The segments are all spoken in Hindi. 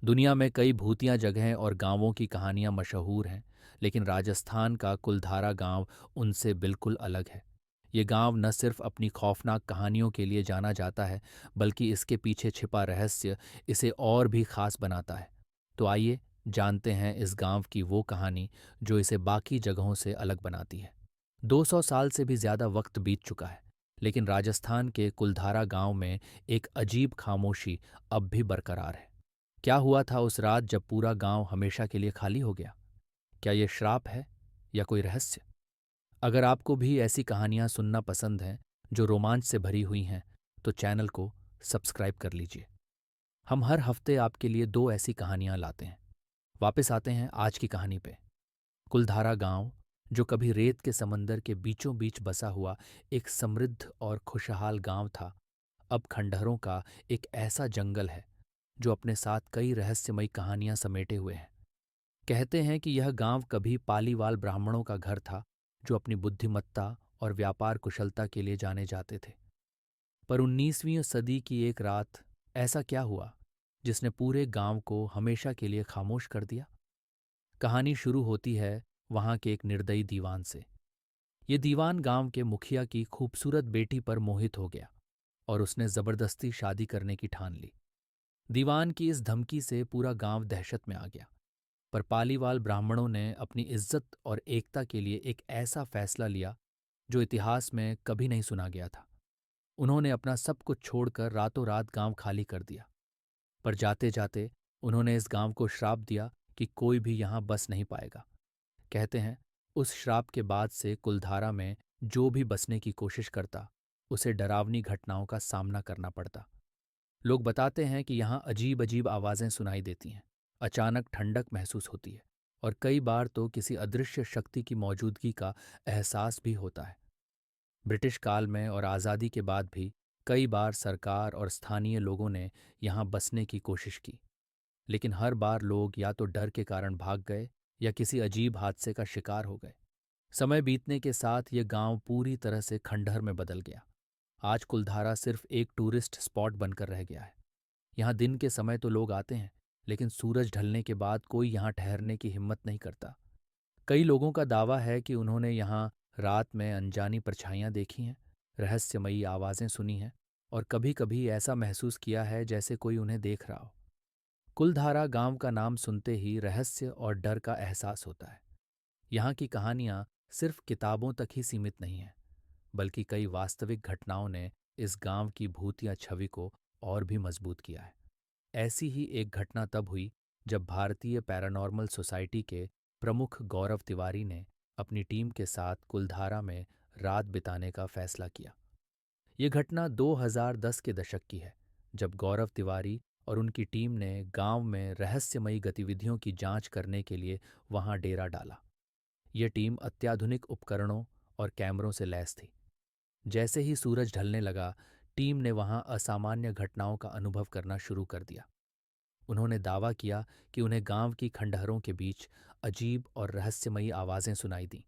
दुनिया में कई भूतिया जगहें और गांवों की कहानियां मशहूर हैं, लेकिन राजस्थान का कुलधारा गांव उनसे बिल्कुल अलग है। ये गांव न सिर्फ अपनी खौफनाक कहानियों के लिए जाना जाता है, बल्कि इसके पीछे छिपा रहस्य इसे और भी खास बनाता है। तो आइए जानते हैं इस गांव की वो कहानी जो इसे बाकी जगहों से अलग बनाती है। 200 साल से भी ज्यादा वक्त बीत चुका है, लेकिन राजस्थान के कुलधारा गांव में एक अजीब खामोशी अब भी बरकरार है। क्या हुआ था उस रात जब पूरा गांव हमेशा के लिए खाली हो गया? क्या ये श्राप है या कोई रहस्य? अगर आपको भी ऐसी कहानियां सुनना पसंद हैं जो रोमांच से भरी हुई हैं, तो चैनल को सब्सक्राइब कर लीजिए। हम हर हफ्ते आपके लिए दो ऐसी कहानियां लाते हैं। वापस आते हैं आज की कहानी पे। कुलधारा गांव, जो कभी रेत के समंदर के बीचों बीच बसा हुआ एक समृद्ध और खुशहाल गांव था, अब खंडहरों का एक ऐसा जंगल है जो अपने साथ कई रहस्यमयी कहानियां समेटे हुए हैं। कहते हैं कि यह गांव कभी पालीवाल ब्राह्मणों का घर था, जो अपनी बुद्धिमत्ता और व्यापार कुशलता के लिए जाने जाते थे। पर 19वीं सदी की एक रात ऐसा क्या हुआ जिसने पूरे गांव को हमेशा के लिए खामोश कर दिया? कहानी शुरू होती है वहां के एक निर्दयी दीवान से। ये दीवान गांव के मुखिया की खूबसूरत बेटी पर मोहित हो गया और उसने जबरदस्ती शादी करने की ठान ली। दीवान की इस धमकी से पूरा गांव दहशत में आ गया। पर पालीवाल ब्राह्मणों ने अपनी इज्जत और एकता के लिए एक ऐसा फैसला लिया जो इतिहास में कभी नहीं सुना गया था। उन्होंने अपना सब कुछ छोड़कर रातों रात गांव खाली कर दिया। पर जाते जाते उन्होंने इस गांव को श्राप दिया कि कोई भी यहां बस नहीं पाएगा। कहते हैं उस श्राप के बाद से कुलधारा में जो भी बसने की कोशिश करता, उसे डरावनी घटनाओं का सामना करना पड़ता। लोग बताते हैं कि यहाँ अजीब अजीब आवाजें सुनाई देती हैं, अचानक ठंडक महसूस होती है और कई बार तो किसी अदृश्य शक्ति की मौजूदगी का एहसास भी होता है। ब्रिटिश काल में और आज़ादी के बाद भी कई बार सरकार और स्थानीय लोगों ने यहाँ बसने की कोशिश की, लेकिन हर बार लोग या तो डर के कारण भाग गए या किसी अजीब हादसे का शिकार हो गए। समय बीतने के साथ ये गांव पूरी तरह से खंडहर में बदल गया। आज कुलधारा सिर्फ एक टूरिस्ट स्पॉट बनकर रह गया है। यहाँ दिन के समय तो लोग आते हैं, लेकिन सूरज ढलने के बाद कोई यहाँ ठहरने की हिम्मत नहीं करता। कई लोगों का दावा है कि उन्होंने यहाँ रात में अनजानी परछाइयाँ देखी हैं, रहस्यमयी आवाज़ें सुनी हैं और कभी-कभी ऐसा महसूस किया है जैसे कोई उन्हें देख रहा हो। कुलधारा गांव का नाम सुनते ही रहस्य और डर का एहसास होता है। यहाँ की कहानियाँ सिर्फ किताबों तक ही सीमित नहीं हैं, बल्कि कई वास्तविक घटनाओं ने इस गांव की भूतिया छवि को और भी मजबूत किया है। ऐसी ही एक घटना तब हुई जब भारतीय पैरानॉर्मल सोसाइटी के प्रमुख गौरव तिवारी ने अपनी टीम के साथ कुलधारा में रात बिताने का फैसला किया। ये घटना 2010 के दशक की है, जब गौरव तिवारी और उनकी टीम ने गांव में रहस्यमयी गतिविधियों की जांच करने के लिए वहां डेरा डाला। ये टीम अत्याधुनिक उपकरणों और कैमरों से लैस थी। जैसे ही सूरज ढलने लगा, टीम ने वहां असामान्य घटनाओं का अनुभव करना शुरू कर दिया। उन्होंने दावा किया कि उन्हें गांव की खंडहरों के बीच अजीब और रहस्यमयी आवाजें सुनाई दीं,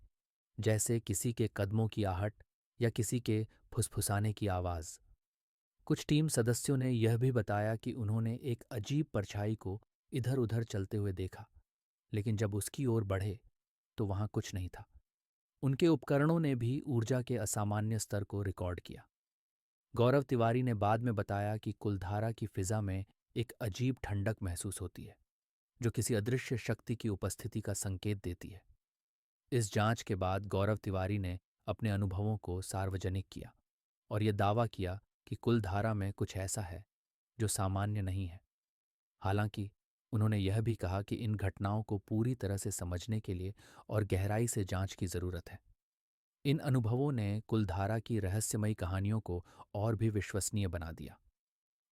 जैसे किसी के कदमों की आहट या किसी के फुसफुसाने की आवाज। कुछ टीम सदस्यों ने यह भी बताया कि उन्होंने एक अजीब परछाई को इधर उधर चलते हुए देखा, लेकिन जब उसकी ओर बढ़े तो वहां कुछ नहीं था। उनके उपकरणों ने भी ऊर्जा के असामान्य स्तर को रिकॉर्ड किया। गौरव तिवारी ने बाद में बताया कि कुलधारा की फिजा में एक अजीब ठंडक महसूस होती है, जो किसी अदृश्य शक्ति की उपस्थिति का संकेत देती है। इस जांच के बाद गौरव तिवारी ने अपने अनुभवों को सार्वजनिक किया और यह दावा किया कि कुलधारा में कुछ ऐसा है जो सामान्य नहीं है। हालांकि उन्होंने यह भी कहा कि इन घटनाओं को पूरी तरह से समझने के लिए और गहराई से जांच की जरूरत है। इन अनुभवों ने कुलधारा की रहस्यमयी कहानियों को और भी विश्वसनीय बना दिया।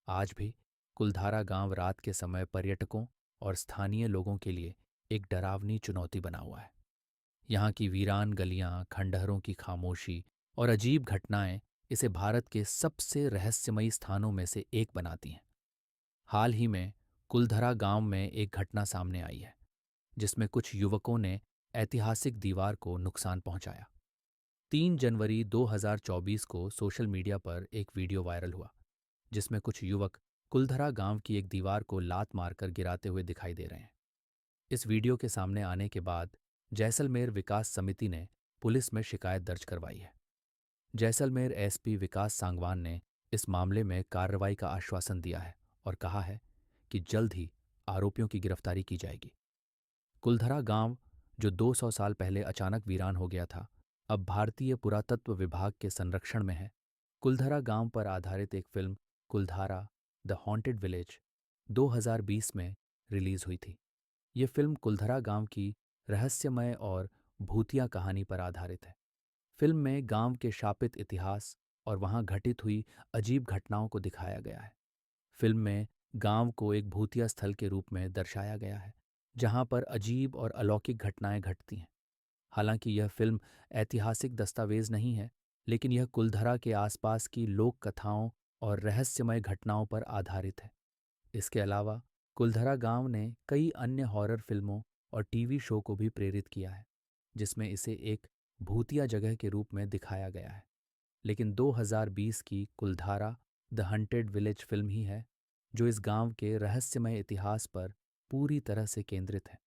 आज भी कुलधारा गांव रात के समय पर्यटकों और स्थानीय लोगों के लिए एक डरावनी चुनौती बना हुआ है। यहाँ की वीरान गलियां, खंडहरों की खामोशी और अजीब घटनाएं इसे भारत के सबसे रहस्यमयी स्थानों में से एक बनाती हैं। हाल ही में कुलधरा गांव में एक घटना सामने आई है, जिसमें कुछ युवकों ने ऐतिहासिक दीवार को नुकसान पहुंचाया। 3 जनवरी 2024 को सोशल मीडिया पर एक वीडियो वायरल हुआ, जिसमें कुछ युवक कुलधरा गांव की एक दीवार को लात मारकर गिराते हुए दिखाई दे रहे हैं। इस वीडियो के सामने आने के बाद जैसलमेर विकास समिति ने पुलिस में शिकायत दर्ज करवाई है। जैसलमेर एसपी विकास सांगवान ने इस मामले में कार्रवाई का आश्वासन दिया है और कहा है कि जल्द ही आरोपियों की गिरफ्तारी की जाएगी। कुलधरा गांव, जो 200 साल पहले अचानक वीरान हो गया था, अब भारतीय पुरातत्व विभाग के संरक्षण में है। कुलधरा गांव पर आधारित एक film Kuldhara the haunted village 2020 में रिलीज हुई थी। ये फिल्म कुलधरा गांव की रहस्यमय और भूतिया कहानी पर आधारित है। फिल्म में गांव के शापित इतिहास और वहां घटित हुई अजीब घटनाओं को दिखाया गया है। फिल्म में गांव को एक भूतिया स्थल के रूप में दर्शाया गया है, जहां पर अजीब और अलौकिक घटनाएं घटती हैं। हालांकि यह फिल्म ऐतिहासिक दस्तावेज नहीं है, लेकिन यह कुलधरा के आसपास की लोक कथाओं और रहस्यमय घटनाओं पर आधारित है। इसके अलावा कुलधरा गांव ने कई अन्य हॉरर फिल्मों और टीवी शो को भी प्रेरित किया है, जिसमें इसे एक भूतिया जगह के रूप में दिखाया गया है। लेकिन 2020 की कुलधारा द हंटेड विलेज फिल्म ही है जो इस गांव के रहस्यमय इतिहास पर पूरी तरह से केंद्रित है।